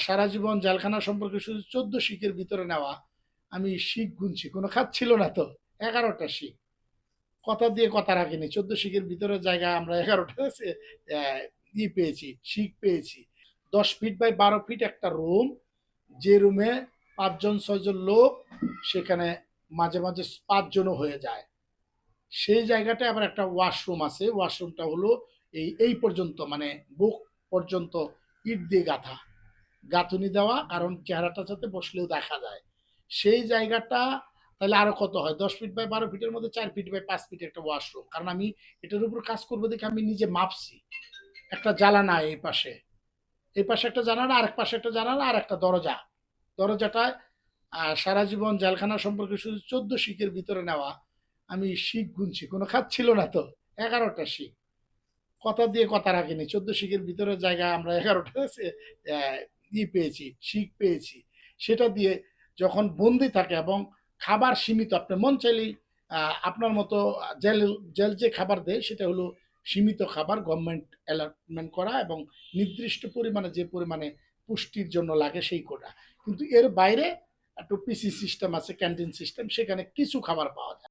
সারা জীবন জেলখানা সম্পর্কে শুধু 14 শিখের ভিতরে নেওয়া। আমি শিখ গুনছি, কোনো খাত ছিল না তো। 11টা শিখ, কথা দিয়ে কথা রাখিনি। 14 শিখের ভিতরে জায়গা আমরা 11টা ই পেয়েছি, শিখ পেয়েছি। 10 ফিট বাই 12 ফিট একটা রুম, যে রুমে 5 জন 6 জন লোক, সেখানে মাঝে মাঝে 5 জনও হয়ে যায়। সেই জায়গাটায় আবার একটা ওয়াশরুম আছে। ওয়াশরুমটা হলো এই পর্যন্ত, মানে বুক পর্যন্ত ইট দিয়ে গাঁথা, গাঁথুনি দেওয়া, কারণ চেহারাটা যাতে বসলেও দেখা যায়। সেই জায়গাটা তাহলে আরো কত হয়? 10 ফিট বাই 12 ফিটের মধ্যে 4 ফিট বাই 5 ফিট একটা ওয়াশরুম। কারণ আমি এটার উপর কাজ করবো দেখে আমি নিজে মাপছি। একটা জানালা এই পাশে, এই পাশে একটা জানালা, আরেক পাশে একটা জানালা, আর একটা দরজা। দরজাটায় সারা জীবন জেলখানা সম্পর্কে শুধু 14 শিখের ভিতরে নেওয়া। আমি শিখ গুনছি, কোনো খাত ছিল না তো। 11টা শিখ, কথা দিয়ে কথা রাখিনি। 14 শিখের ভিতরে জায়গা আমরা 11টা পেয়েছি, শিখ পেয়েছি। সেটা দিয়ে যখন বন্দি থাকে এবং খাবার সীমিত, আপনি মন চাইলেই আপনার মতো জেল জেল যে খাবার দেয় সেটা হলো সীমিত খাবার, গভর্নমেন্ট অ্যালটমেন্ট করা এবং নির্দিষ্ট পরিমাণে যে পরিমাণে পুষ্টির জন্য লাগে সেই কোটা। কিন্তু এর বাইরে একটু পিসি সিস্টেম আছে, ক্যান্টিন সিস্টেম, সেখানে কিছু খাবার পাওয়া যায়।